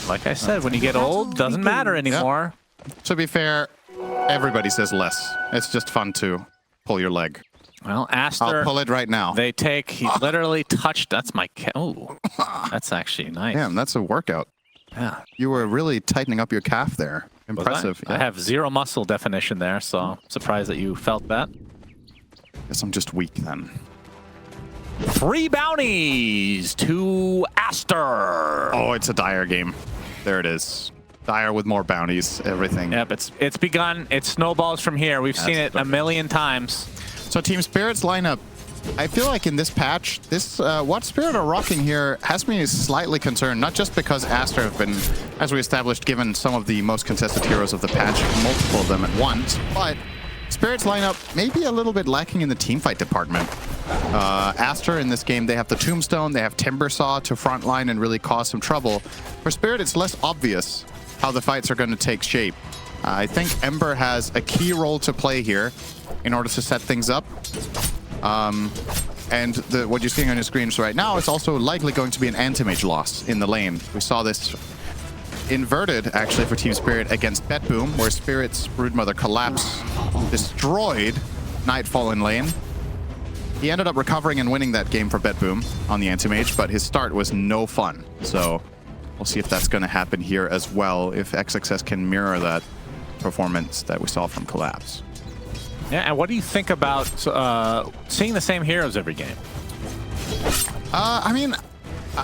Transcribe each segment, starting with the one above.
Like I said, when you get old, doesn't matter anymore. Yep. To be fair, everybody says less. It's just fun to pull your leg. Well, Aster... I'll pull it right now. They take... He literally touched... That's my... Oh, that's actually nice. Damn, that's a workout. Yeah. You were really tightening up your calf there. Impressive. I have zero muscle definition there, so I'm surprised that you felt that. Guess I'm just weak then. 3 bounties to Aster. Oh, it's a Dire game. There it is. Dire with more bounties, everything. Yep, it's begun. It snowballs from here. We've seen it a million times. So TeamSpirit's lineup, I feel like in this patch, what Spirit are rocking here has me slightly concerned, not just because Aster have been, as we established, given some of the most contested heroes of the patch, multiple of them at once, but Spirit's lineup may be a little bit lacking in the teamfight department. Aster in this game, they have the Tombstone, they have Timbersaw to frontline and really cause some trouble. For Spirit, it's less obvious how the fights are going to take shape. I think Ember has a key role to play here in order to set things up. And what you're seeing on your screens right now is also likely going to be an anti-mage loss in the lane. We saw this inverted, actually, for TeamSpirit against BetBoom, where Spirit's Broodmother Collapse destroyed Nightfall in lane. He ended up recovering and winning that game for BetBoom on the anti-mage, but his start was no fun. So we'll see if that's going to happen here as well, if XXS can mirror that performance that we saw from Collapse. Yeah, and what do you think about seeing the same heroes every game? I mean,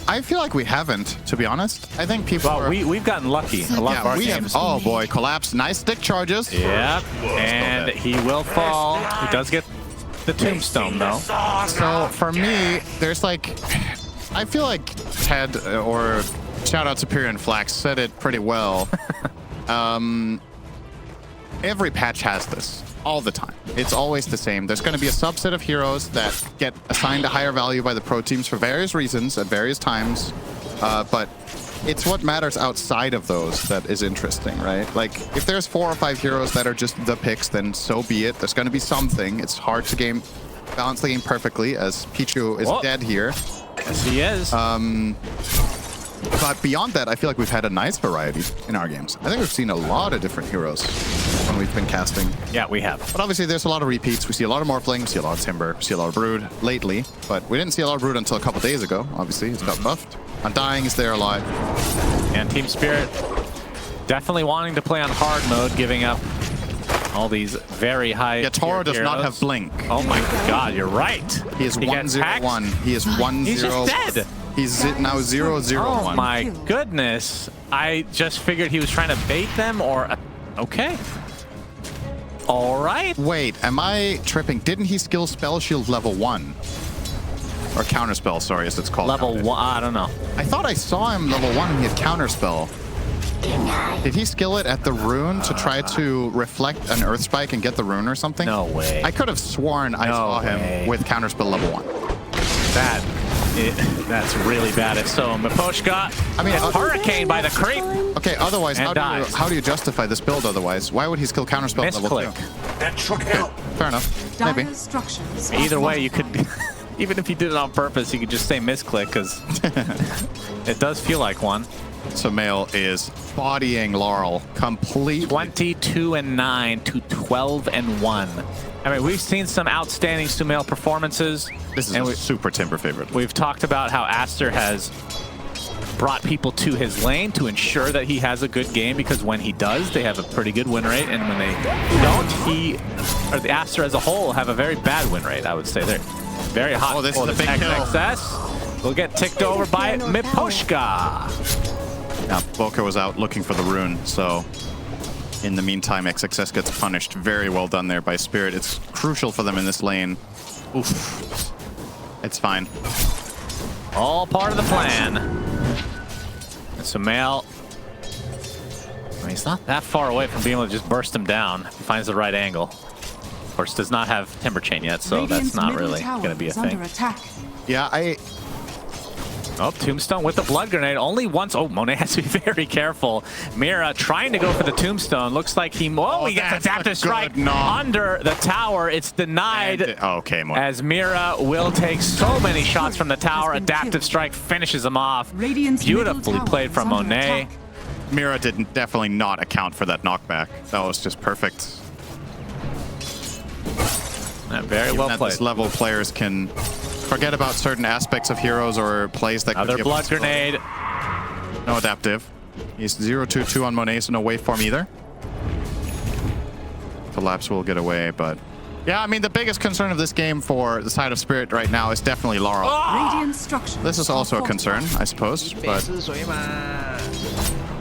I feel like we haven't, to be honest. I think people Well, we've gotten lucky a lot of our games. Oh boy, Collapse, nice stick charges. Yep, and he will fall. He does get the Tombstone, though. So for me, there's like, I feel like Ted, or shout out Superior and Flax, said it pretty well. Every patch has this. All the time. It's always the same. There's going to be a subset of heroes that get assigned a higher value by the pro teams for various reasons at various times, but it's what matters outside of those that is interesting, right? Like, if there's 4 or 5 heroes that are just the picks, then so be it. There's going to be something. It's hard to balance the game perfectly, as Pichu is dead here. Yes, he is. But beyond that, I feel like we've had a nice variety in our games. I think we've seen a lot of different heroes when we've been casting. Yeah, we have. But obviously, there's a lot of repeats. We see a lot of Morphling, we see a lot of Timber, we see a lot of Brood lately. But we didn't see a lot of Brood until a couple days ago, obviously. It's got buffed. Undying is there alive. And TeamSpirit definitely wanting to play on hard mode, giving up all these very high Yatoro does not have Blink. Oh my god, you're right. He is 1-0-1. He is 1-0. He's just dead. He's now 0-0-1. Oh my goodness. I just figured he was trying to bait them or... Okay. All right. Wait, am I tripping? Didn't he skill Spell Shield level 1? Or Counterspell, sorry, as it's called. Level 1, I don't know. I thought I saw him level 1 and he had Counterspell. Did he skill it at the rune to try to reflect an Earth Spike and get the rune or something? No way. I could have sworn I saw him with Counterspell level 1. That's really bad. If so, Miposhka, I mean, Hurricane by the creep. Okay, otherwise, how do you justify this build otherwise? Why would he skill Counterspell level 2? That should help. Fair enough. Maybe. Either way, you could, even if you did it on purpose, you could just say misclick, because it does feel like one. Sumail is bodying Laurel completely. 22-9 to 12-1. I mean, we've seen some outstanding Sumail performances. This is a super Timber favorite. We've talked about how Aster has brought people to his lane to ensure that he has a good game, because when he does, they have a pretty good win rate, and when they don't, the Aster as a whole have a very bad win rate, I would say. They're very hot. Oh, this is a big kill. XXS will get ticked over by Miposhka. Now, Boka was out looking for the rune, so in the meantime, XXS gets punished. Very well done there by Spirit. It's crucial for them in this lane. Oof. It's fine. All part of the plan. And Sumail, I mean, he's not that far away from being able to just burst him down if he finds the right angle. Of course, does not have Timber Chain yet, so that's not really going to be a thing. Yeah, Oh, Tombstone with the blood grenade. Only once. Oh, Monet has to be very careful. Mira trying to go for the Tombstone. Looks like he... Oh, he gets adaptive strike under the tower. It's denied. Okay, Monet. As Mira will take so many shots from the tower. Adaptive strike finishes him off. Beautifully played from Monet. Mira did definitely not account for that knockback. That was just perfect. Very well at played. This level, players can forget about certain aspects of heroes or plays that Another blood grenade. No adaptive. He's 0-2-2 on Monet, so no waveform either. Collapse will get away, but... Yeah, I mean, the biggest concern of this game for the side of Spirit right now is definitely Laurel. This is also a concern, I suppose,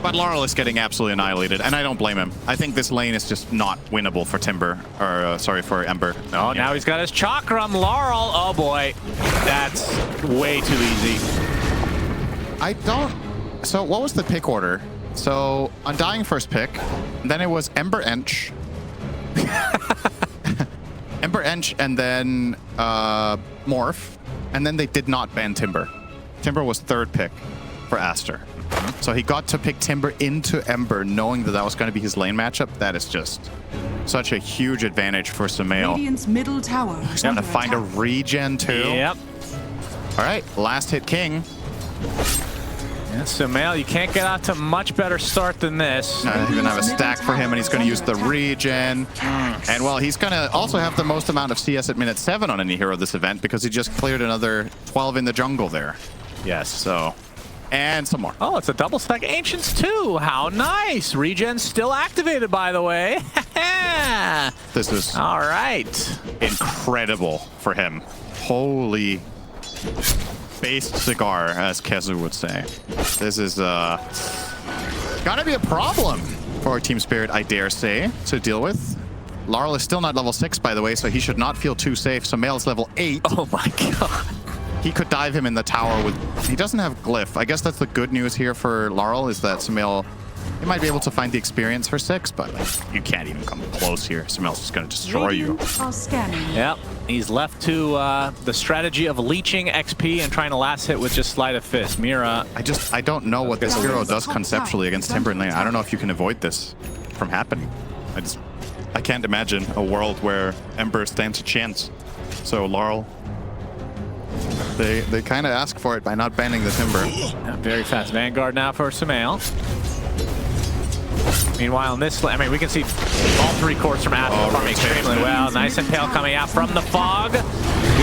but Laurel is getting absolutely annihilated, and I don't blame him. I think this lane is just not winnable for Timber, or sorry, for Ember. Oh, now he's got his Chakram. Laurel, oh boy, that's way too easy. I don't... So what was the pick order? So Undying first pick, then it was Ember Ench. Ember Ench and then Morph, and then they did not ban Timber. Timber was third pick for Aster. So he got to pick Timber into Ember, knowing that that was going to be his lane matchup. That is just such a huge advantage for Sumail. Radiant's middle tower. He's going to find a regen too. Yep. All right, last hit king. Yeah, Sumail, you can't get out to much better start than this. I even have a stack for him, and he's going to use the regen. And well, he's going to also have the most amount of CS at minute 7 on any hero this event because he just cleared another 12 in the jungle there. Yes. So... And some more. Oh, it's a double stack Ancients too. How nice. Regen's still activated, by the way. This is all right. Incredible for him. Holy based cigar, as Kezu would say. This is gotta be a problem for Team Spirit, I dare say, to deal with. Laurel is still not level 6, by the way, so he should not feel too safe. Sumail is level 8. Oh my god. He could dive him in the tower with... He doesn't have Glyph. I guess that's the good news here for Laurel, is that Sumail... He might be able to find the experience for 6, but like, you can't even come close here. Sumail's just going to destroy you. Yep. He's left to the strategy of leeching XP and trying to last hit with just Sleight of Fist. Mira... I don't know what this hero does conceptually against Timber in lane. I don't know if you can avoid this from happening. I can't imagine a world where Ember stands a chance. So Laurel... They kind of ask for it by not banning the Timber. Yeah, very fast Vanguard now for Sumail. Meanwhile, in this, I mean, we can see all 3 cores from Aster farming extremely well. Nice Impale coming out from the fog. Do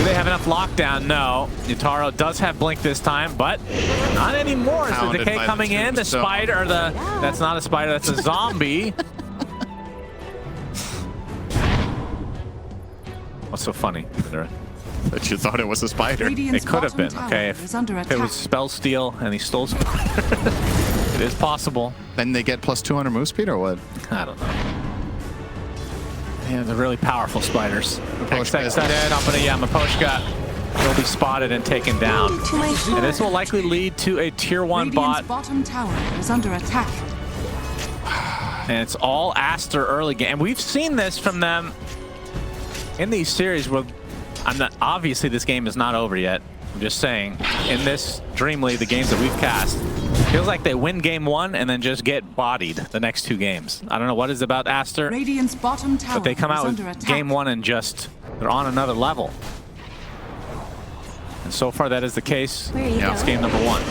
they have enough lockdown? No. Yatoro does have Blink this time, but not anymore. It's the Decay coming in. The spider, or the... That's not a spider, that's a zombie. What's so funny? That you thought it was a spider. It could have been, okay, if it was Spell Steal and he stole spider. It is possible. Then they get +200 move speed or what? I don't know. Yeah, they're really powerful spiders. Maposhka is dead. Yeah, Maposhka will be spotted and taken down. And this will likely lead to a tier 1 bot. Bottom tower is under attack. And it's all Aster early game. And we've seen this from them in these series where obviously this game is not over yet. I'm just saying, in this DreamLeague, the games that we've cast, feels like they win game 1 and then just get bodied the next 2 games. I don't know what is about Aster, Radiant's bottom tower but they come out with game 1 and just, they're on another level. And so far that is the case. Yeah, it's game number 1.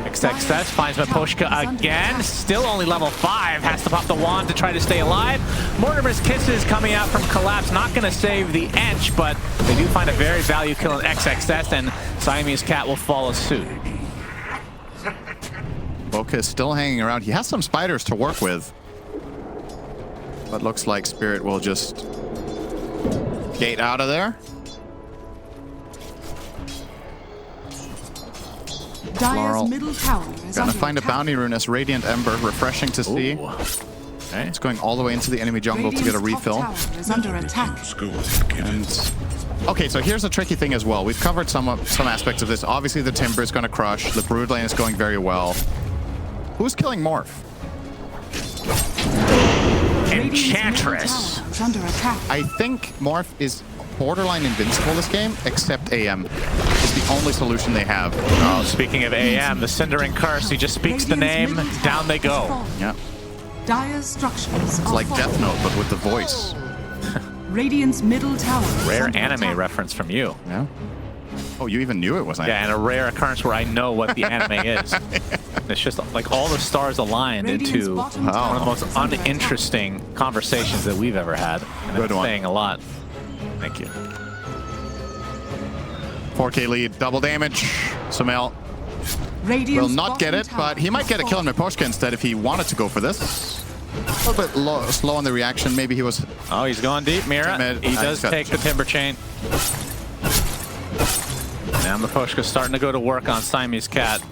XXS finds Maposhka again. Still only level 5. Has to pop the wand to try to stay alive. Mortimer's Kisses coming out from Collapse. Not going to save the Ench, but they do find a very value kill in XXS, and Siamese Cat will follow suit. Boca is still hanging around. He has some spiders to work with. But looks like Spirit will just gate out of there. Dire's middle tower is gonna under find attack. a bounty rune as Radiant Ember, refreshing to see. Okay. It's going all the way into the enemy jungle to get a refill. Is under attack. And okay, so here's a tricky thing as well. We've covered some aspects of this. Obviously, the Timber is going to crush. The Brood lane is going very well. Who's killing Morph? Enchantress. Is under attack. I think Morph is borderline invincible this game, except AM. Is the only solution they have. Oh, speaking of AM, the Cindering Curse, he just speaks the name, down they go. Yeah. Dire's structures It's like Death Note, but with the voice. Radiant's middle tower is Rare under anime attack. reference from you. Yeah. Oh, you even knew it was anime. Yeah, and a rare occurrence where I know what the anime is. It's just like all the stars aligned Radiant's into bottom one tower of the most is under uninteresting conversations that we've ever had. And Good that's one. saying a lot. Thank you. 4K lead, double damage. Sumail Radiant's will not get bottom it, tower but he might is get a kill on falling. Miposhka instead if he wanted to go for this. A little bit slow on the reaction. Maybe he was... Oh, he's going deep, Mira. Timid. He Nice does cut. take the Timber Chain. Now Miposhka's starting to go to work on Siamese Cat.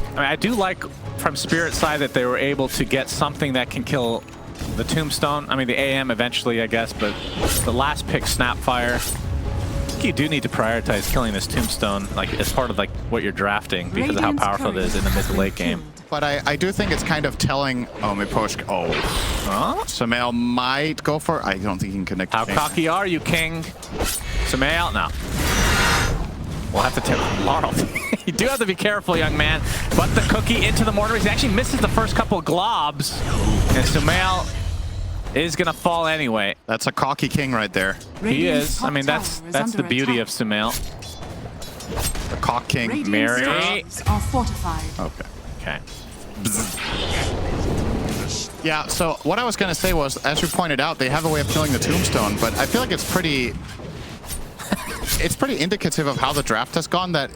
I mean, I do like from Spirit side that they were able to get something that can kill the Tombstone. I mean, the AM eventually, I guess, but the last pick, Snapfire. I think you do need to prioritize killing this Tombstone, like as part of like what you're drafting because of how Radiant's powerful it courier is in the mid has to been late game. killed. But I do think it's kind of telling... Oh, Miposhka... Oh. Huh? Sumail might go for... I don't think he can connect. How the chain. cocky are you, King? Sumail? No. We'll have to tip Laurel. You do have to be careful, young man. But the cookie into the mortar. He actually misses the first couple of globs. And Sumail is going to fall anyway. That's a cocky king right there. He Radiant's is. top I mean, that's tower is the under beauty of attack. Sumail. The cock king. Radiant's Mary. towers are fortified. Okay. Okay. Yeah, so what I was going to say was, as you pointed out, they have a way of killing the Tombstone, but I feel like it's pretty... it's pretty indicative of how the draft has gone that...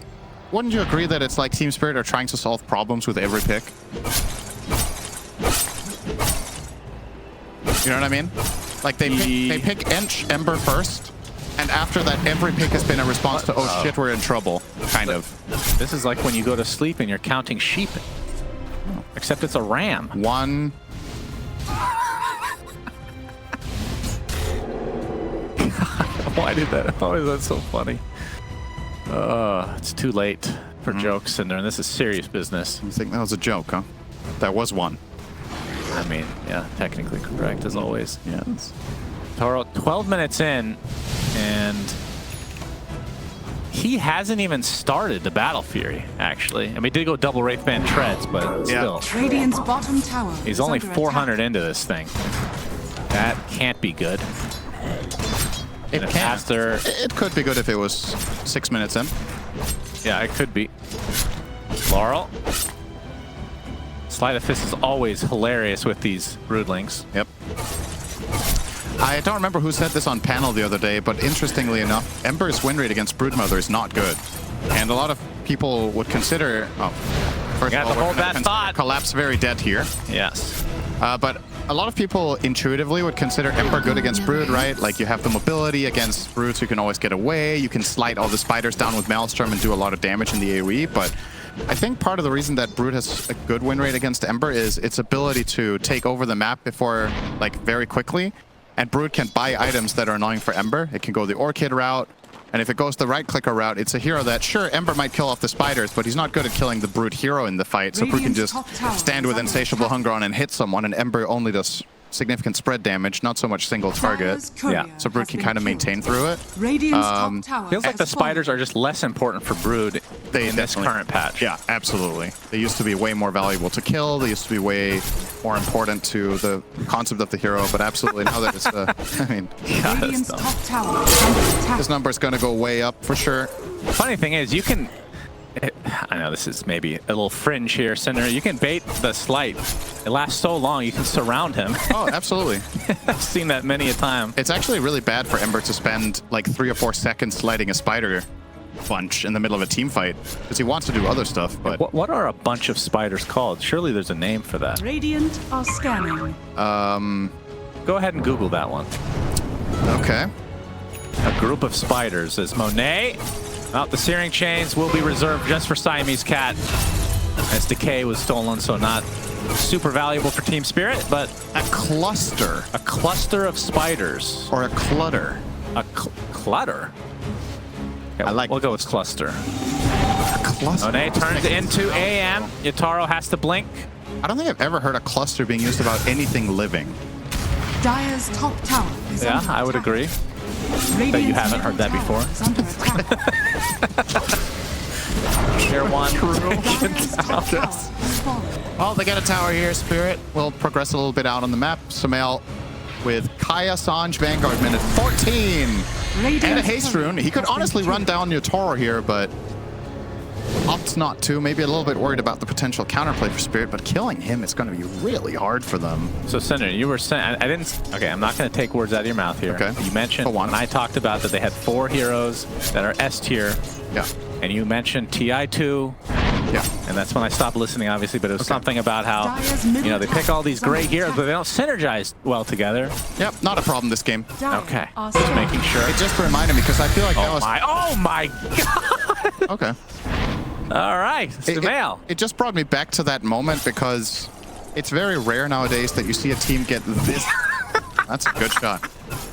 Wouldn't you agree that it's like Team Spirit are trying to solve problems with every pick? You know what I mean? Like they pick Ember first, and after that every pick has been a response to, oh shit, we're in trouble, kind of. This is like when you go to sleep and you're counting sheep. Except it's a ram. One... Why did that? Why is that so funny? It's too late for jokes, Cinder, and this is serious business. You think that was a joke, huh? That was one. I mean, yeah, technically correct as always. Yes. Toro, 12 minutes in, and he hasn't even started the Battle Fury, actually. I mean, he did go double Wraithband Treads, but still. Radiant's bottom tower He's is only under 400 attack. into this thing. That can't be good. It And can. Aster, It could be good if it was 6 minutes in. yeah, it could be. Laurel. Sleight of Fist is always hilarious with these Broodlings. Yep. I don't remember who said this on panel the other day, but interestingly enough, Ember's win rate against Broodmother is not good. And a lot of people would consider... Oh, first You of have all, to we're hold gonna that thought. Collapse very dead here. Yes. But a lot of people intuitively would consider Ember good against Brood, right? Like you have the mobility against Brood, so you can always get away. You can slide all the spiders down with Maelstrom and do a lot of damage in the AoE. But I think part of the reason that Brood has a good win rate against Ember is its ability to take over the map before, like, very quickly. And Brood can buy items that are annoying for Ember. It can go the Orchid route. And if it goes the right-clicker route, it's a hero that, sure, Ember might kill off the spiders, but he's not good at killing the Brood hero in the fight. So Brood can Radiant's just top tower stand is with under insatiable attack. hunger on and hit someone, and Ember only does significant spread damage, not so much single target. Dire's courier Yeah, So Brood has can been kind of killed. maintain through it. Radiant's top tower Feels like the has fallen. spiders are just less important for Brood in this definitely- current patch. Yeah, absolutely. They used to be way more valuable to kill. They used to be way more important to the concept of the hero, but absolutely now that it's I mean, Radiant's dumb. top tower is under attack. this number is going to go way up for sure. Funny thing is, you can... I know this is maybe a little fringe here, Cinder. You can bait the Slight. It lasts so long, you can surround him. Oh, absolutely. I've seen that many a time. It's actually really bad for Ember to spend like 3 or 4 seconds sliding a spider bunch in the middle of a team fight because he wants to do other stuff, but What are a bunch of spiders called? Surely there's a name for that. Radiant are scanning. Go ahead and Google that one. okay. A group of spiders is Monet. Well, the Searing Chains will be reserved just for Siamese Cat, as Decay was stolen, so not super valuable for Team Spirit, but A cluster a cluster of spiders. or a clutter. A clutter? Okay, I like we'll go with cluster. A cluster. Monet turns into AM. Yatoro has to blink. I don't think I've ever heard a cluster being used about anything living. Dire's top tower is Yeah, under I would attack. agree. Radiant's you haven't heard middle that before. tower is under attack. tier 1. Dire's top tower has fallen. Oh, they get a tower here. Spirit will progress a little bit out on the map. Sumail with Kaya, Sanj, Vanguard minute 14. And a haste rune. He could honestly run down Yatoro here, but opts not to. Maybe a little bit worried about the potential counterplay for Spirit, but killing him is going to be really hard for them. So, Senator, you were saying, I didn't, okay, I'm not going to take words out of your mouth here. Okay. You mentioned, when I talked about that they had 4 heroes that are S tier. Yeah. And you mentioned TI2. Yeah. And that's when I stopped listening, obviously, but it was something about how, Dire's middle you know, they pick all these great heroes, attack. but they don't synergize well together. Yep, not a problem this game. Dire Okay, are just scanning. making sure. It just reminded me because I feel like that Oh my God! Okay. All right, Sumail. It just brought me back to that moment because it's very rare nowadays that you see a team get this. That's a good shot.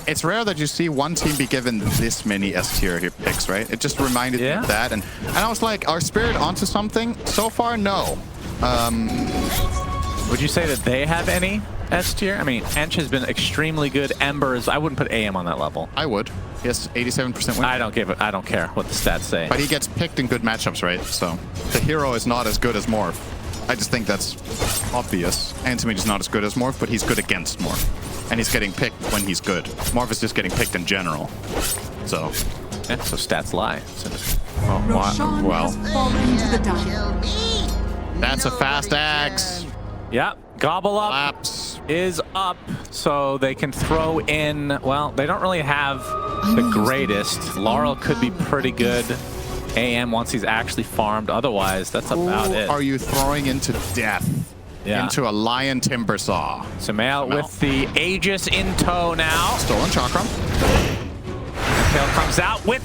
It's rare that you see one team be given this many S tier picks, right? It just reminded me of that. And I was like, are Spirit onto something? So far, no. Would you say that they have any S tier? I mean, Ench has been extremely good. Embers, I wouldn't put AM on that level. I would. Yes, 87% win. I don't care what the stats say. But he gets picked in good matchups, right? So the hero is not as good as Morph. I just think that's obvious. Antimage is not as good as Morph, but he's good against Morph. And he's getting picked when he's good. Morph is just getting picked in general. So. Yeah, so stats lie. So, Roshan well. has fallen to the Dire. That's a fast axe. yeah, Gobble Up Collapse. is up, so they can throw in, well, they don't really have the greatest. Laurel could be pretty good. AM once he's actually farmed. Otherwise, that's about Who it. are you throwing into death? Yeah. Into a lion Timbersaw. Sumail with the Aegis in tow now. Stolen Chakram. Tail comes out with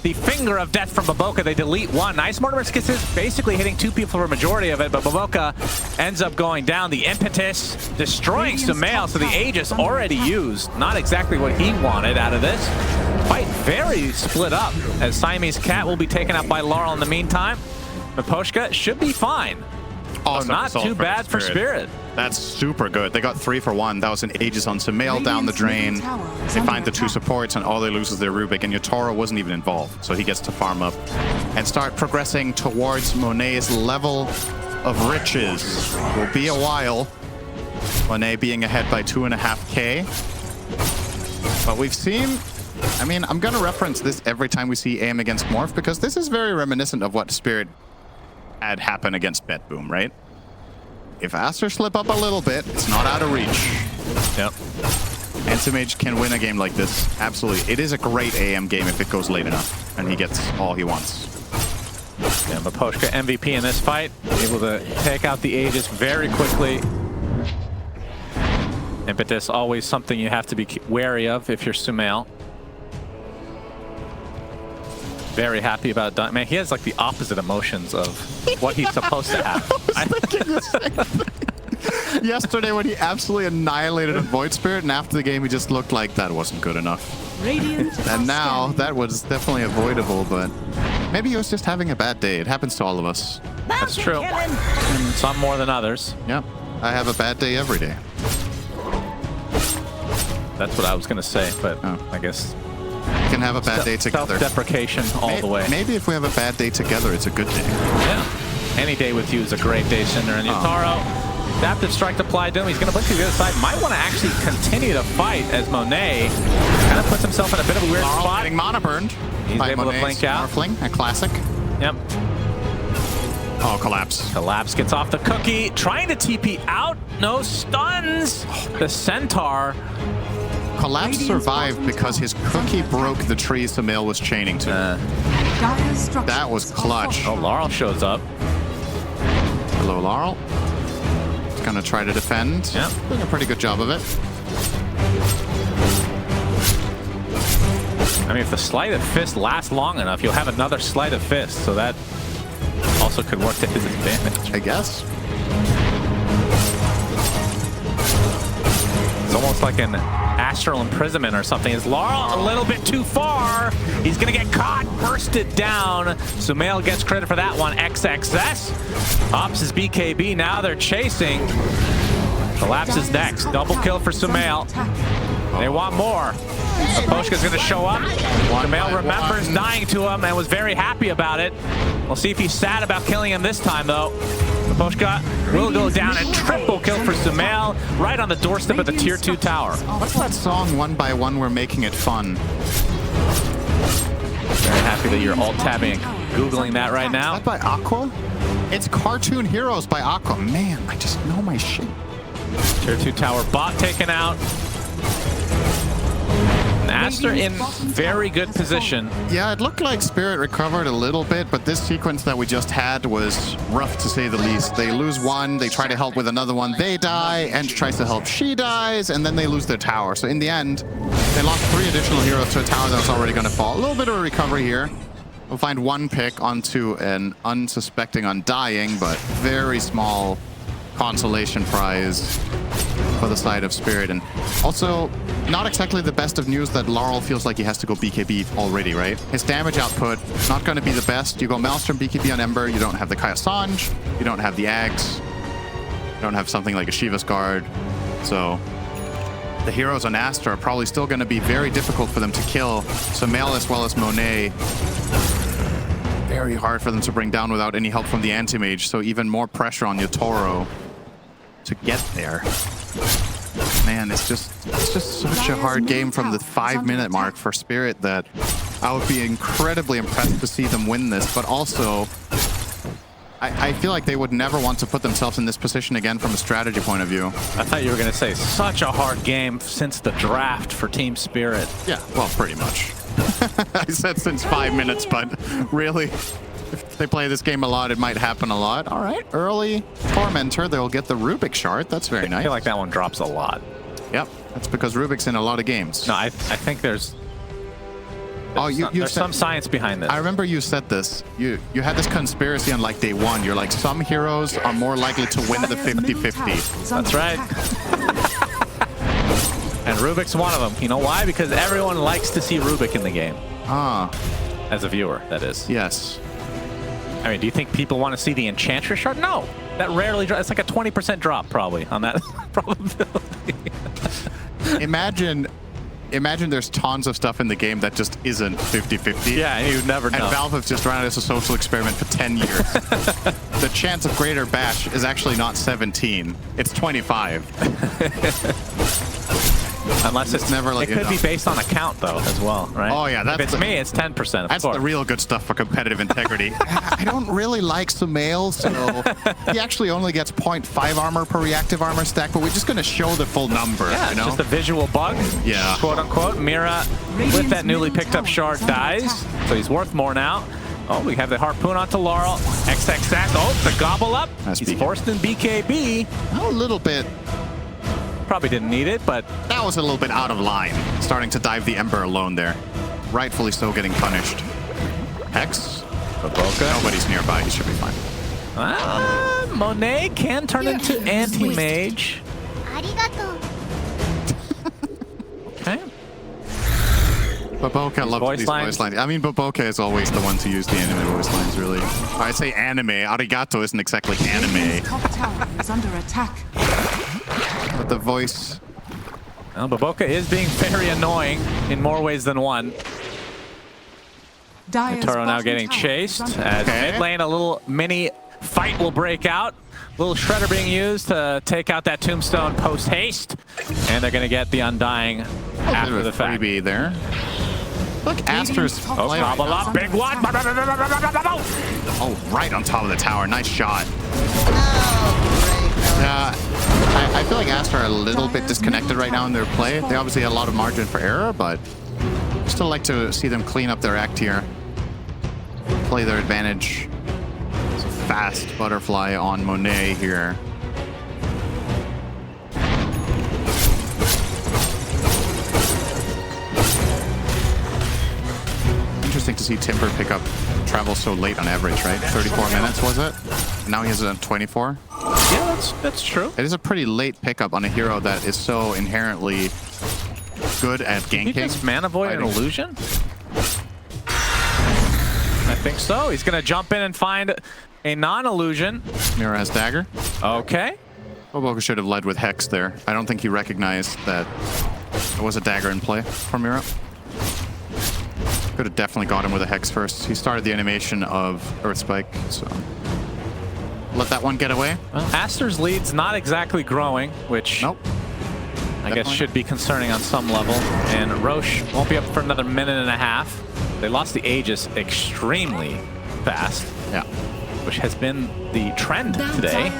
the Finger of Death from Baboka. They delete one. Nice Mortimer Skis is basically hitting 2 people for a majority of it, but Baboka ends up going down. The Impetus destroying Sumail, so the Aegis already used. Not exactly what he wanted out of this. Fight very split up, as Siamese Cat will be taken out by Laurel in the meantime. Miposhka should be fine. Awesome So not result too bad for Spirit. That's super good. They got 3 for 1. That was an Aegis on Sumail down the drain. They find the 2 supports, and all they lose is their Rubik, and Yatoro wasn't even involved, so he gets to farm up and start progressing towards Monet's level of riches. Will be a while. Monet being ahead by 2.5K. But we've seen, I mean, I'm going to reference this every time we see AM against Morph, because this is very reminiscent of what Spirit had happen against BetBoom, right? If Aster slip up a little bit, it's not out of reach. Yep. Antimage can win a game like this. Absolutely. It is a great AM game if it goes late enough and he gets all he wants. Yeah, Miposhka MVP in this fight, able to take out the Aegis very quickly. Impetus, always something you have to be wary of if you're Sumail. Very happy about it. Man, he has like the opposite emotions of what he's supposed to have. I was thinking the same thing. Yesterday when he absolutely annihilated a Void Spirit, and after the game he just looked like that wasn't good enough. Radiant And are now scanning. that was definitely avoidable, but maybe he was just having a bad day. It happens to all of us. That's true. Some more than others. Yep. I have a bad day every day. That's what I was going to say, but Oh. I guess We can have a bad day together. self-deprecation all the way. Maybe if we have a bad day together, it's a good day. Yeah. Any day with you is a great day, Cinder. And Yatoro, adaptive strike applied to him. He's going to blink to the other side. Might want to actually continue to fight as Monet kind of puts himself in a bit of a weird Laurel spot. getting mana burned. He's by able to Monet's blink out. Morphling, a classic. Yep. Oh, collapse. Collapse gets off the cookie. Trying to TP out. No stuns. The Centaur. Collapse survived because his cookie broke the tree Sumail was chaining to. Dire structures That was are clutch. Oh, Laurel shows up. Hello, Laurel. He's gonna try to defend. Yep. Doing a pretty good job of it. I mean, if the Sleight of Fist lasts long enough, you'll have another Sleight of Fist. So that also could work to his advantage. I guess. It's almost like an astral imprisonment or something. Is Laurel a little bit too far? He's gonna get caught, bursted down. Sumail gets credit for that one. XXS. Ops is BKB. Now they're chasing. Collapse is next. Double kill for Sumail. They want more. Miposhka's gonna show up. Sumail remembers dying to him and was very happy about it. We'll see if he's sad about killing him this time, though. Baboshka will go down and triple kill for Sumail right on the doorstep of the tier 2 tower. What's that song, One by One, We're Making It Fun? Very happy that you're alt-tabbing and Googling that right now. Is that by Aqua? It's Cartoon Heroes by Aqua. Man, I just know my shit. Tier 2 tower bot taken out. And Aster in very good position. Yeah, it looked like Spirit recovered a little bit, but this sequence that we just had was rough to say the least. They lose one, they try to help with another one, they die, and tries to help, she dies, and then they lose their tower. So in the end, they lost 3 additional heroes to a tower that was already going to fall. A little bit of a recovery here. We'll find 1 pick onto an unsuspecting Undying, but very small consolation prize for the side of Spirit. And also, not exactly the best of news that Laurel feels like he has to go BKB already, right? His damage output, not going to be the best. You go Maelstrom, BKB on Ember, you don't have the Kaya Sanj, you don't have the Ags, you don't have something like a Shiva's Guard. So the heroes on Aster are probably still going to be very difficult for them to kill. Sumail as well as Monet. Very hard for them to bring down without any help from the anti-mage, so even more pressure on Yatoro to get there. Man, it's just such a hard game from the 5-minute mark for Spirit that I would be incredibly impressed to see them win this, but also I feel like they would never want to put themselves in this position again from a strategy point of view. I thought you were going to say such a hard game since the draft for Team Spirit. Yeah, well, pretty much. I said since 5 minutes, but really, if they play this game a lot, it might happen a lot. All right, early Tormentor, they'll get the Rubik shard. That's very nice. I feel like that one drops a lot. Yep, that's because Rubik's in a lot of games. No, I think there's some science behind this. I remember you said this. You had this conspiracy on like day 1. You're like, some heroes are more likely to win the 50-50. That's right. And Rubik's one of them. You know why? Because everyone likes to see Rubik in the game. Ah. As a viewer, that is. Yes. I mean, do you think people want to see the Enchantress shard? No. That rarely drops. It's like a 20% drop, probably, on that probability. Imagine there's tons of stuff in the game that just isn't 50-50. Yeah, and you'd never know. And Valve have just run it as a social experiment for 10 years. The chance of Greater Bash is actually not 17. It's 25. Unless it's never like it could be based on a count though as well, right? Oh yeah, that's if it's me, it's 10%. That's the real good stuff for competitive integrity. I don't really like Sumail, so he actually only gets 0.5 armor per reactive armor stack, but we're just going to show the full number. Yeah, you know? It's just a visual bug. Yeah, quote unquote. Mira with that newly picked up shard dies, so he's worth more now. Oh, we have the harpoon onto Laurel. XXX. Oh, the gobble up. He's forced in BKB. A little bit. Probably didn't need it, but that was a little bit out of line. Starting to dive the Ember alone there. Rightfully so, getting punished. Hex. Baboka. Nobody's nearby. He should be fine. Monet can turn into anti-mage. Okay. Baboka loves these voice lines. I mean, Baboka is always the one to use the anime voice lines, really. I say anime. Arigato isn't exactly anime. Top tower is under attack. But the voice... Well, Baboka is being very annoying in more ways than one. Yatoro now getting chased as mid lane a little mini fight will break out. Little shredder being used to take out that tombstone post haste, and they're going to get the Undying after the fact. Freebie there. Look, Aster's gobble up, big one. Oh, right on top of the tower. Nice shot. Yeah, I feel like Aster are a little bit disconnected right now in their play. They obviously had a lot of margin for error, but still like to see them clean up their act here. Play their advantage. It's a fast butterfly on Monet here. Interesting to see Timber pick up travel so late on average, right? 34 minutes, was it? Now he has it on 24. Yeah, that's true. It is a pretty late pickup on a hero that is so inherently good at ganking. He just mana void an illusion? I think so. He's going to jump in and find a non-illusion. Mira has dagger. Okay. Baboka should have led with Hex there. I don't think he recognized that there was a dagger in play from Mira. Could have definitely got him with a Hex first. He started the animation of Earth Spike, so let that one get away. Well, Aster's lead's not exactly growing, which Nope. I guess should be concerning on some level. And Roche won't be up for another minute and a half. They lost the Aegis extremely fast. Yeah. Which has been the trend today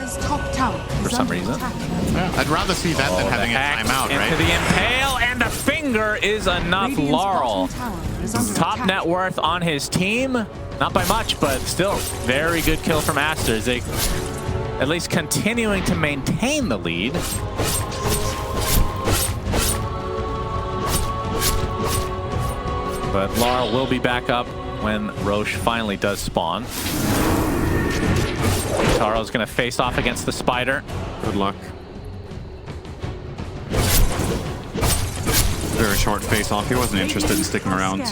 for some reason. Yeah. I'd rather see that than having a timeout, right? Into the impale, and a finger is enough. Laurel, top net worth on his team. Not by much, but still very good kill from Aster. They at least continuing to maintain the lead. But Laurel will be back up when Roche finally does spawn. Yataro's going to face off against the spider. Good luck. Very short face off. He wasn't interested in sticking around.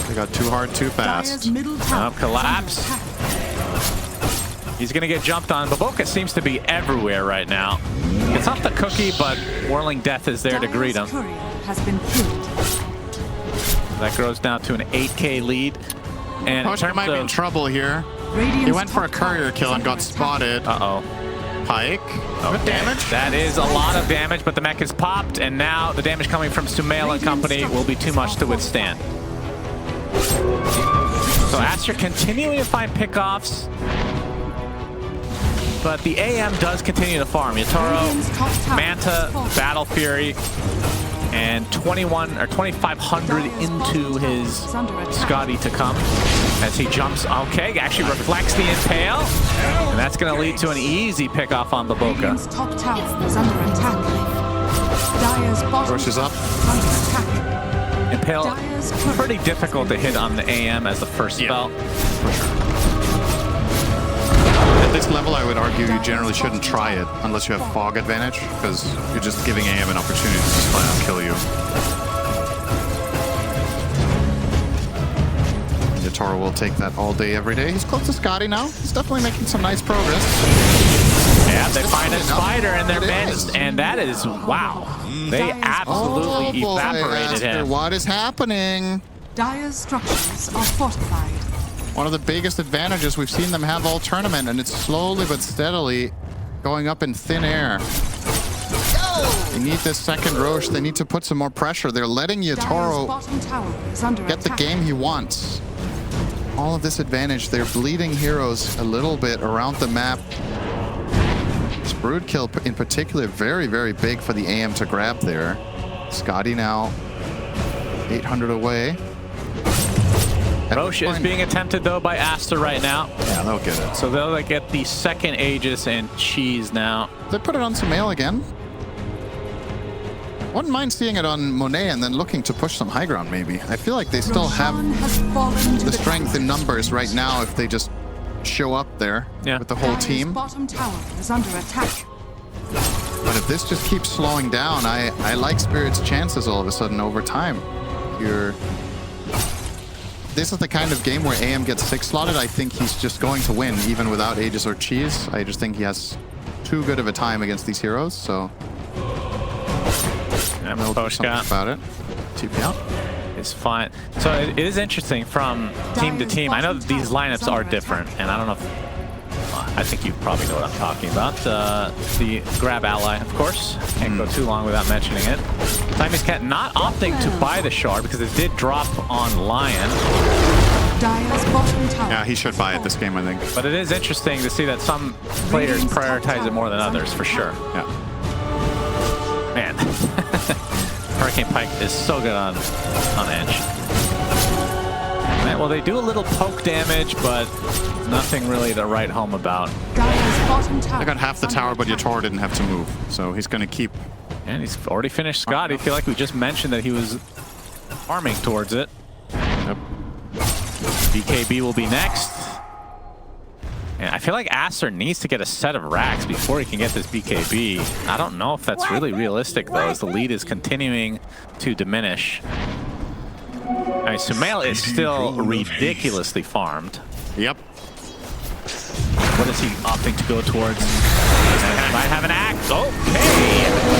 They got too hard, too fast. Oh, collapse. He's going to get jumped on. Baboka seems to be everywhere right now. It's not the cookie, but Whirling Death is there to greet him. That grows down to an 8K lead. And Poshka might be in trouble here. He went for a courier kill and got spotted. Uh-oh. Pike. Good damage. That is a lot of damage, but the mech is popped, and now the damage coming from Sumail and company will be too much to withstand. So Aster continuing to find pickoffs, but the AM does continue to farm. Yatoro, Manta, Battle Fury, and 2,500 into his Scotty to come as he jumps. Okay, actually reflects the impale, and that's going to lead to an easy pickoff on Baboka. Top tower is under attack. Dire's bottom Rushes up. under attack. Impale, pretty difficult to hit on the AM as the first spell. For sure. At this level, I would argue you generally shouldn't try it unless you have fog advantage, because you're just giving AM an opportunity to just flat out kill you. Yatoro will take that all day, every day. He's close to Scotty now. He's definitely making some nice progress. Yeah, they find a spider in their midst, and that is, wow. They absolutely evaporated him. What is happening? Dire's structures are fortified. One of the biggest advantages we've seen them have all tournament, and it's slowly but steadily going up in thin air. They need this second Roche. They need to put some more pressure. They're letting Yatoro get the game he wants. All of this advantage, they're bleeding heroes a little bit around the map. This brood kill in particular, very, very big for the AM to grab there. Scotty now 800 away. Roche is being attempted though by Aster right now. Yeah, they'll get it. So they'll get the second Aegis and cheese now. They put it on Sumail again. Wouldn't mind seeing it on Monet and then looking to push some high ground maybe. I feel like they still have the strength in numbers right now if they just show up there with the whole team. Bottom tower is under attack. But if this just keeps slowing down, I like Spirit's chances all of a sudden over time. This is the kind of game where AM gets 6 slotted. I think he's just going to win even without Aegis or Cheese. I just think he has too good of a time against these heroes, so we'll do something about it. TP out. It's fine. So it is interesting from team to team. I know that these lineups are different, and I don't know if I think you probably know what I'm talking about. The grab ally, of course. Can't go too long without mentioning it. Timmy's Cat not opting to buy the shard because it did drop on Lion. Yeah, he should buy it this game, I think. But it is interesting to see that some players prioritize it more than others, for sure. Yeah. Man, Hurricane Pike is so good on edge. Right, well, they do a little poke damage, but nothing really to write home about. I got half the tower, but Yatoro didn't have to move, so he's going to keep. And he's already finished Scott. I feel like we just mentioned that he was farming towards it. Yep. BKB will be next. And I feel like Aster needs to get a set of racks before he can get this BKB. I don't know if that's really realistic, though, as the lead is continuing to diminish. I mean, Sumail is still ridiculously farmed. Yep. What is he opting to go towards? Might have an axe. Okay.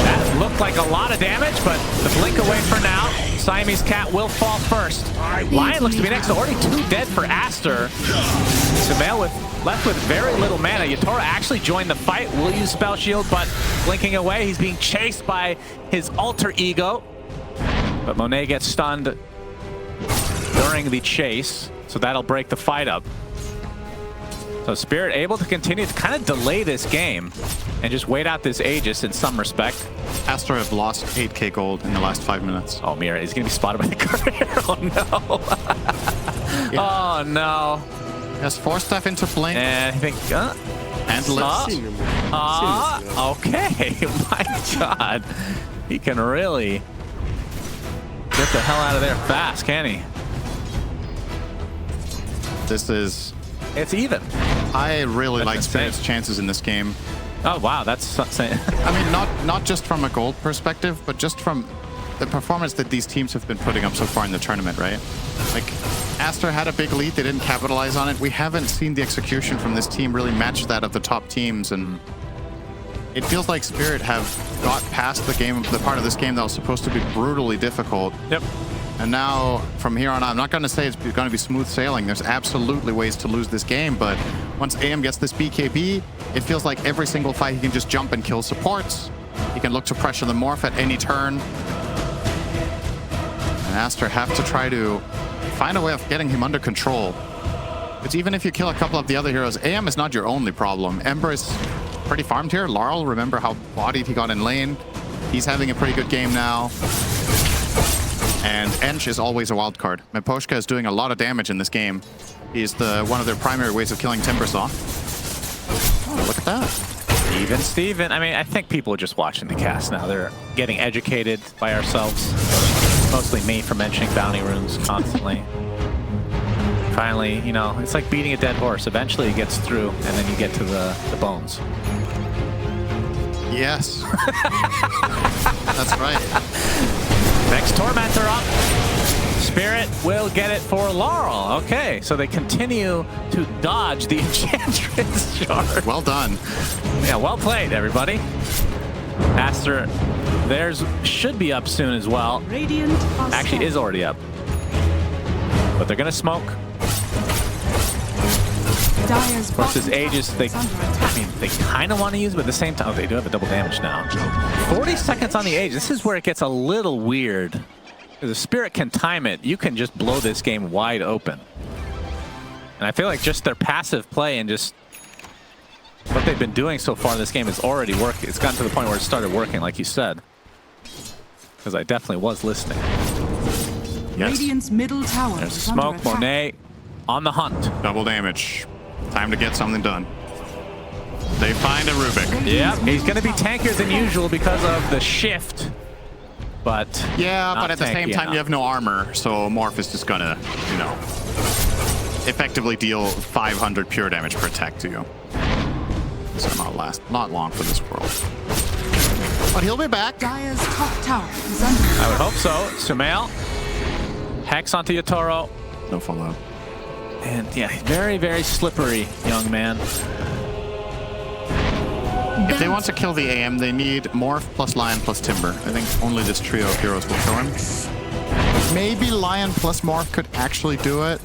That looked like a lot of damage, but the blink away for now. Siamese cat will fall first. Lion looks to be next. Already 2 dead for Aster. Sumail left with very little mana. Yatoro actually joined the fight. Will use spell shield, but blinking away. He's being chased by his alter ego. But Monet gets stunned during the chase, so that'll break the fight up. So Spirit able to continue to kind of delay this game and just wait out this Aegis in some respect. Aster have lost 8k gold in the last 5 minutes. Oh, Mira is going to be spotted by the courier. Oh, no. Oh, no. Has Force Staff into Blink. And I think... and Lips. Okay. My God. He can really get the hell out of there fast, can he? This is... It's even. I really That's like insane. Spirit's chances in this game. Oh, wow. That's insane. I mean, not just from a gold perspective, but just from the performance that these teams have been putting up so far in the tournament, right? Like, Aster had a big lead. They didn't capitalize on it. We haven't seen the execution from this team really match that of the top teams, and it feels like Spirit have got past the part of this game that was supposed to be brutally difficult. Yep. And now, from here on out, I'm not going to say it's going to be smooth sailing. There's absolutely ways to lose this game, but once AM gets this BKB, it feels like every single fight he can just jump and kill supports. He can look to pressure the Morph at any turn. And Aster have to try to find a way of getting him under control. Because even if you kill a couple of the other heroes, AM is not your only problem. Ember is pretty farmed here. Laurel, remember how bodied he got in lane. He's having a pretty good game now. And Ench is always a wild card. Miposhka is doing a lot of damage in this game. He's one of their primary ways of killing Timbersaw. Oh, look at that. Even Steven. I mean, I think people are just watching the cast now. They're getting educated by ourselves. Mostly me for mentioning bounty runes constantly. Finally, you know, it's like beating a dead horse. Eventually it gets through, and then you get to the bones. Yes. That's right. Next Tormentor up. Spirit will get it for Laurel. Okay, so they continue to dodge the Enchantress shard. Well done. Yeah, well played, everybody. Aster, theirs should be up soon as well. Radiant are Actually, is strong. already up. But they're going to smoke. Dire's Plus this bottom Aegis, tower they, is under I attack. mean, they kind of want to use, but at the same time, oh, they do have a double damage now. 40 seconds on the Aegis. This is where it gets a little weird. If the Spirit can time it, you can just blow this game wide open. And I feel like just their passive play and just what they've been doing so far in this game is already working. It's gotten to the point where it started working, like you said. Because I definitely was listening. Yes. Radiant's middle tower There's is under smoke. attack. Monet on the hunt. Double damage. Time to get something done. They find a Rubik. Yeah, he's going to be tankier than usual because of the shift. But Yeah, not but at the same tanky time, enough. you have no armor, so Morph is just gonna, you know, effectively deal 500 pure damage per attack to you. So not long for this world. But he'll be back. Dire's top tower is under attack. I would hope so. Sumail. Hex onto Yatoro. No follow. And yeah, very, very slippery young man. If they want to kill the AM, they need Morph plus Lion plus Timber. I think only this trio of heroes will kill him. Maybe Lion plus Morph could actually do it.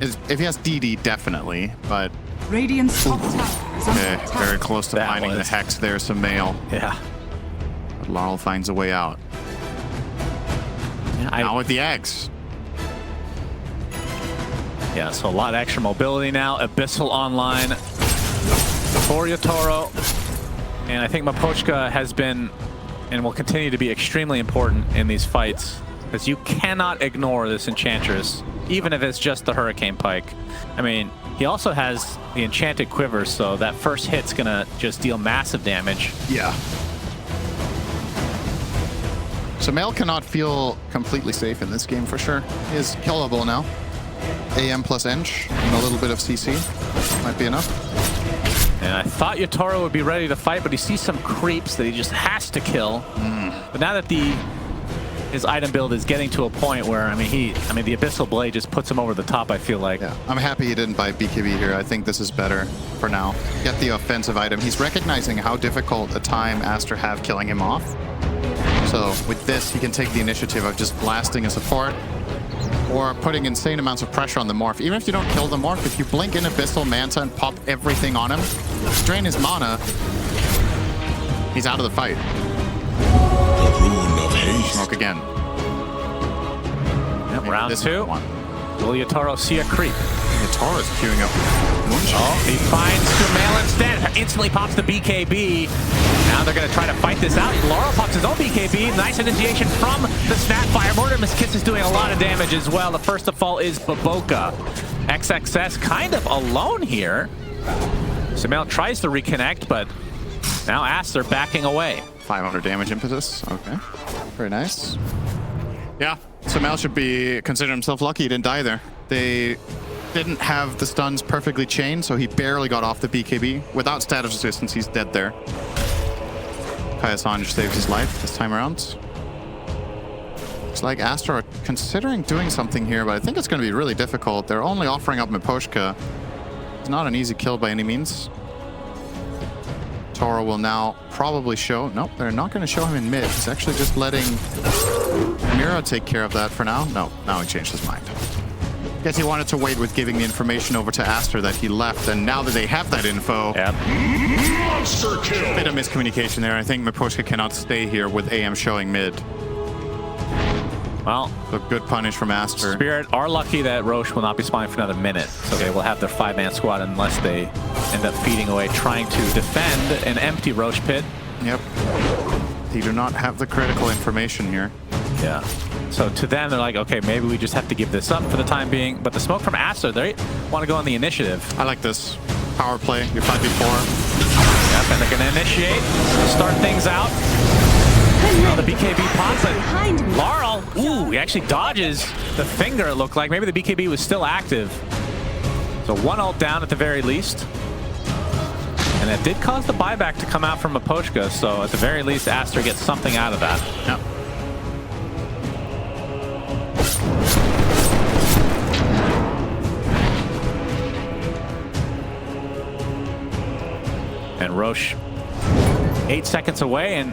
If he has DD, definitely, but Radiant's top tower is under okay, attack. very close to That finding the was- Hex there, some mail. Yeah. But Laurel finds a way out. Yeah, Now with the eggs. yeah, so a lot of extra mobility now. Abyssal online for Yatoro. And I think Miposhka has been and will continue to be extremely important in these fights because you cannot ignore this Enchantress, even if it's just the Hurricane Pike. I mean, he also has the Enchanted Quiver, so that first hit's going to just deal massive damage. Yeah. So Mel cannot feel completely safe in this game for sure. He is killable now. AM plus Ench and a little bit of CC might be enough. And I thought Yatoro would be ready to fight, but he sees some creeps that he just has to kill. But now that his item build is getting to a point where, I mean, the Abyssal Blade just puts him over the top, I feel like. Yeah, I'm happy he didn't buy BKB here. I think this is better for now. Get the offensive item. He's recognizing how difficult a time Aster have killing him off. So with this, he can take the initiative of just blasting a support or putting insane amounts of pressure on the Morph. Even if you don't kill the Morph, if you blink in Abyssal Manta and pop everything on him, drain his mana, he's out of the fight. The rune of haste. Smoke again. Yep, round This two. one. Will Yatoro see a creep? Yatoro's queuing up Moonshine. Oh, he finds Sumail instead. Instantly pops the BKB. Now they're going to try to fight this out. Laurel pops his own BKB. Nice initiation from the Snapfire. Mortimer's Kiss is doing a lot of damage as well. The first to fall is Baboka. XXS kind of alone here. Sumail tries to reconnect, but now Aster backing away. 500 damage impetus. Okay. Very nice. Yeah, Sumail should be consider himself lucky he didn't die there. They didn't have the stuns perfectly chained, so he barely got off the BKB. Without status resistance, he's dead there. Kaya-Sanj saves his life this time around. Looks like Aster are considering doing something here, but I think it's going to be really difficult. They're only offering up Miposhka. It's not an easy kill by any means. Toro will now probably show... Nope, they're not going to show him in mid. He's actually just letting Mira take care of that for now. No, now he changed his mind. Guess he wanted to wait with giving the information over to Aster that he left, and now that they have that info... Yep. Monster kill. Bit of miscommunication there. I think Miposhka cannot stay here with AM showing mid. Well, So good punish from Aster. Spirit are lucky that Roche will not be spawning for another minute, so they will have their 5-man squad unless they end up feeding away trying to defend an empty Roche pit. Yep. They do not have the critical information here. Yeah. So to them, they're like, okay, maybe we just have to give this up for the time being. But the smoke from Aster, they want to go on the initiative. I like this. Power play, your 5v4. Yep, and they're going to initiate, start things out. Oh, the BKB pops it. Laurel, ooh, he actually dodges the finger, it looked like. Maybe the BKB was still active. So one ult down at the very least. And that did cause the buyback to come out from Miposhka, so at the very least, Aster gets something out of that. Yep. And Roche, 8 seconds away, and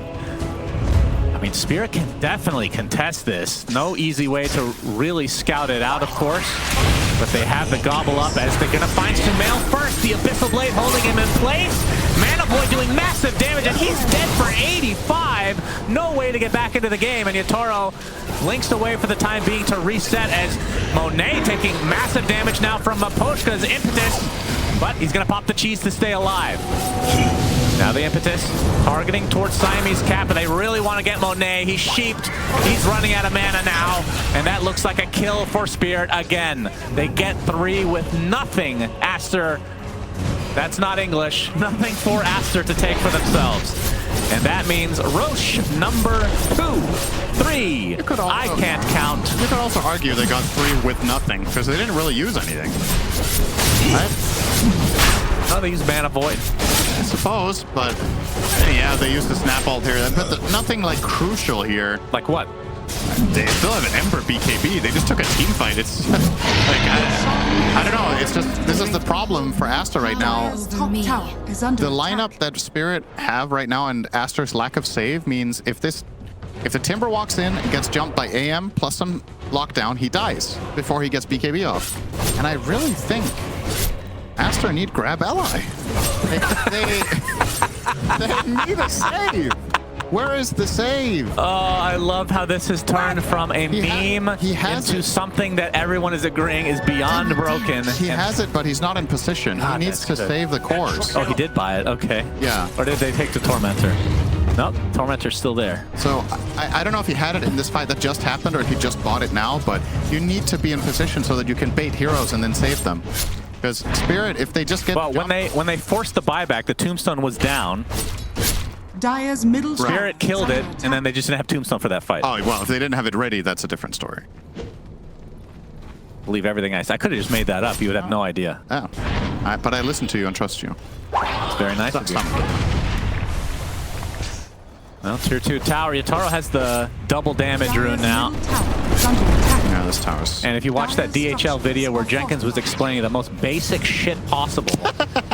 I mean, Spirit can definitely contest this. No easy way to really scout it out, of course. But they have the gobble up as they're going to find Sumail first. The Abyssal Blade holding him in place. Mana Boy doing massive damage, and he's dead for 85. No way to get back into the game, and Yatoro links away for the time being to reset as Monet taking massive damage now from Miposhka's impetus. But he's going to pop the cheese to stay alive. Now the impetus targeting towards Siamese Cap, and they really want to get Monet. He's sheeped. He's running out of mana now, and that looks like a kill for Spirit again. They get 3 with nothing. Aster, that's not English. Nothing for Aster to take for themselves. And that means Roche number 2, 3. I can't count. You could also argue they got 3 with nothing, because they didn't really use anything. Right? Oh, they use Mana Void. I suppose, but yeah, they used the snap ult here. But nothing like crucial here. Like what? They still have an Ember BKB. They just took a team fight. It's like, I don't know. It's just, this is the problem for Aster right now. Top tower is under The lineup that Spirit have right now and Aster's lack of save means if the Timber walks in and gets jumped by AM plus some lockdown, he dies before he gets BKB off. And I really think Aster need grab ally. They need a save. Where is the save? Oh, I love how this has turned from a meme into something that everyone is agreeing is beyond broken. He has it, but he's not in position. He needs to save the cores. Oh, he did buy it. Okay. Yeah. Or did they take the Tormentor? Nope, Tormentor's still there. So I don't know if he had it in this fight that just happened or if he just bought it now, but you need to be in position so that you can bait heroes and then save them. Because Spirit, if they just get... Well, when they forced the buyback, the Tombstone was down. Dire's middle Spirit killed it, and then they just didn't have Tombstone for that fight. Oh, well, if they didn't have it ready, that's a different story. Believe everything I said. I could have just made that up. You would have no idea. Oh. But I listen to you and trust you. It's very nice of you. Well, tier 2 tower. Yatoro has the double damage rune now. Yeah, this towers. And if you watch that DHL video where Jenkins was explaining the most basic shit possible,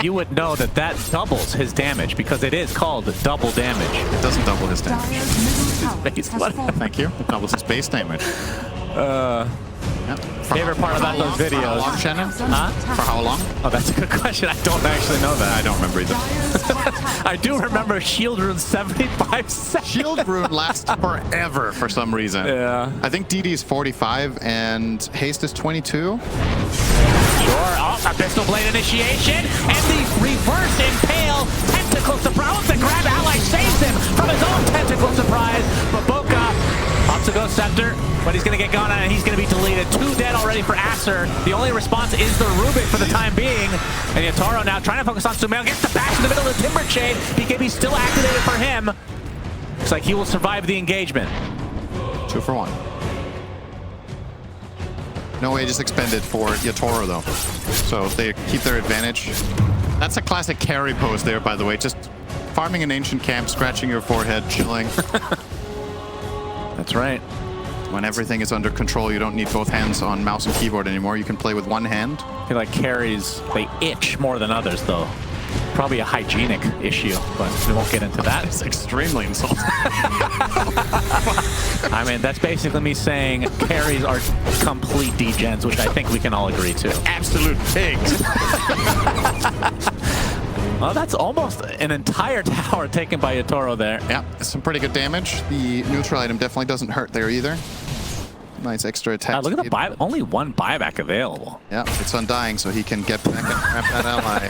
you would know that that doubles his damage because it is called double damage. It doesn't double his damage. Dire's middle tower Base- has what? fallen. Thank you. It doubles his base damage. Yep. Favorite part about those For how videos? long, Shannon? Huh? For how long? Oh, that's a good question. I don't actually know that. I don't remember either. Dire's top tower I do remember Shield Rune 75 seconds. Shield Rune lasts forever for some reason. Yeah. I think DD is 45 and haste is 22. Sure. Oh, a pistol blade initiation and the reverse impale tentacle surprise. The grab ally saves him from his own tentacle surprise. But Boca pops a Ghost Scepter, but he's going to get gone on it. He's going to be deleted. 2 dead already for Aster. The only response is the Rubik for the time being. And Yatoro now trying to focus on Sumail. Gets the bash in the middle of the Timber Chain. BKB still activated for him. Looks like he will survive the engagement. 2 for 1. No Aegis expended for Yatoro, though. So they keep their advantage. That's a classic carry pose there, by the way. Just farming an ancient camp, scratching your forehead, chilling. That's right. When everything is under control, you don't need both hands on mouse and keyboard anymore. You can play with one hand. I feel like carries, they itch more than others, though. Probably a hygienic issue, but we won't get into that. It's extremely insulting. I mean, that's basically me saying carries are complete degens, which I think we can all agree to. Absolute pigs. Well, that's almost an entire tower taken by Yatoro there. Yeah, some pretty good damage. The neutral item definitely doesn't hurt there either. Nice extra attack. Look at the speed. buy, only 1 buyback available. Yeah, it's Undying, so he can get back and grab that ally.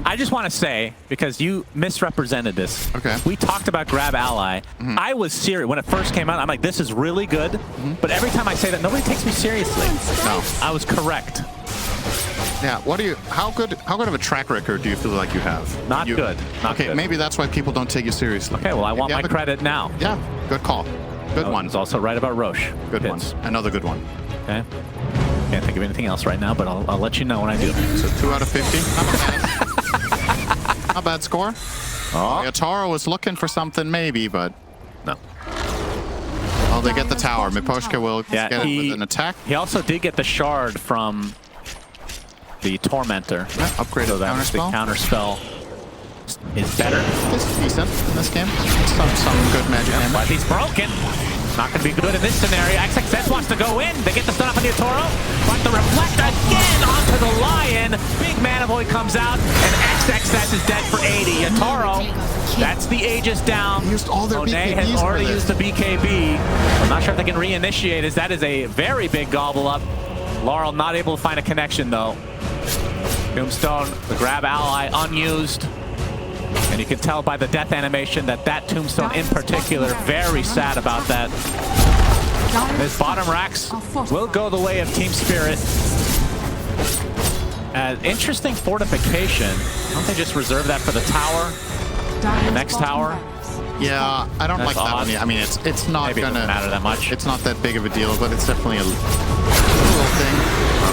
I just want to say, because you misrepresented this. Okay. We talked about grab ally. I was serious. When it first came out, I'm like, this is really good. But every time I say that, nobody takes me seriously. No. I was correct. Yeah, what do you? How good of a track record do you feel like you have? Not You- good. Not okay, good. maybe that's why people don't take you seriously. Okay, well, I If want you my have a- credit now. Yeah, good call. Good I one. was also right about Roche. Good one. Hits. Another good one. Okay. Can't think of anything else right now, but I'll let you know when I do. So 2 out of 50. Not bad. Not bad score. Oh. Yatoro was looking for something maybe, but No. oh, they get the tower. Miposhka will Yeah, get it with an attack. He also did get the shard from the Tormentor. Yeah, upgraded So that's the counterspell. counter spell is better. This is decent in this game. Some good magic damage. But he's broken. Not going to be good in this scenario. XXS wants to go in. They get the stun off on the Yatoro. But the reflect again onto the Lion. Big Mana Void comes out, and XXS is dead for 80. Yatoro, that's the Aegis down. They used all their Monet BKBs has for already this. used the BKB. I'm not sure if they can reinitiate as that is a very big gobble up. Laurel not able to find a connection though. Tombstone, the grab ally unused. And you can tell by the death animation that that Tombstone in particular, very sad about that. His bottom racks will go the way of TeamSpirit. Interesting fortification. Don't they just reserve that for the tower? Next tower? Yeah, I don't That's like that odd. one. Yeah, I mean, it's not Maybe it gonna doesn't matter that much. It's not that big of a deal, but it's definitely a little thing.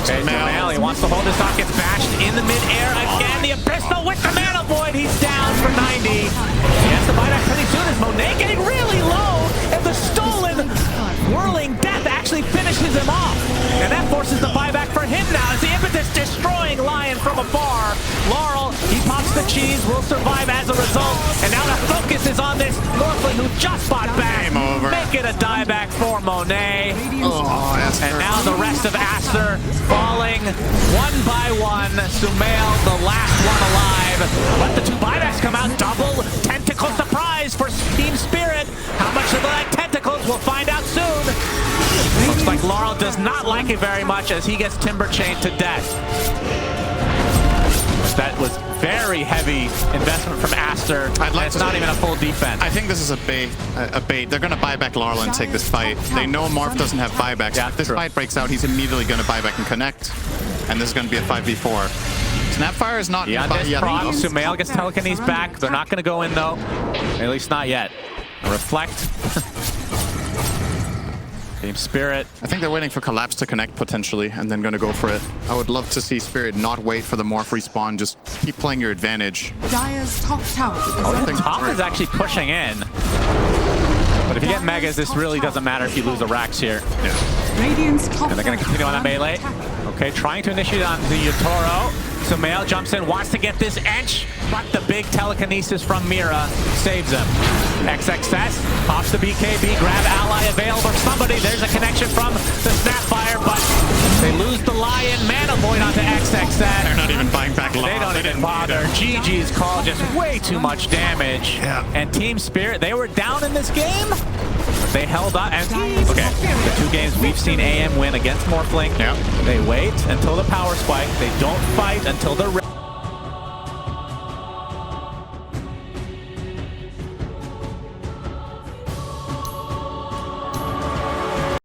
Okay, Sumail. Sumail, he wants to hold this off, gets bashed in the mid-air again. The Abyssal with the Mana Void, he's down for 90. He has to buy that pretty soon as Monet getting really low, and the stolen whirling death actually finishes him off. And that forces the buyback for him now as the Impetus destroying Lion from afar. Laurel, he pops the cheese, will survive as a result. And now the focus is on this Morphling who just bought back. Game over. Make it a dieback for Monet. Oh, Aster. And now the rest of Aster falling one by one. Sumail, the last one alive. Let the 2 buybacks come out. Double tentacle surprise for TeamSpirit. How much of that tentacles we'll find out soon. Looks like Laurel does not like it very much as he gets Timber Chained to death. That was very heavy investment from Aster. I'd like and it's to not say- even a full defense. I think this is a bait. They're going to buy back Laurel and take this fight. They know Morph doesn't have buybacks. Yeah, If this true. fight breaks out, he's immediately going to buy back and connect. And this is going to be a 5v4. Snapfire is not Yeah, by this yet. proc, Sumail gets telekinesis back. They're not going to go in though. At least not yet. Reflect. TeamSpirit. I think they're waiting for Collapse to connect potentially and then going to go for it. I would love to see Spirit not wait for the Morph respawn. Just keep playing your advantage. Dire's top tower is I under think- Top is actually pushing in. But if you get Megas, this really doesn't matter if you lose a Rax here. Radiant's top And they're going to continue on that melee. Okay, trying to initiate on the Yatoro. So Mail jumps in, wants to get this Ench, but the big telekinesis from Mira saves him. XXS pops the BKB, grab ally available for somebody. There's a connection from the Snapfire, but they lose the Lion mana void onto XXS. They're not even buying back long. They don't even bother. GG's call, just way too much damage. Yeah. And TeamSpirit, they were down in this game. They held up. And okay, the 2 games we've seen AM win against Morphling. Yeah. They wait until the power spike. They don't fight until they're ready.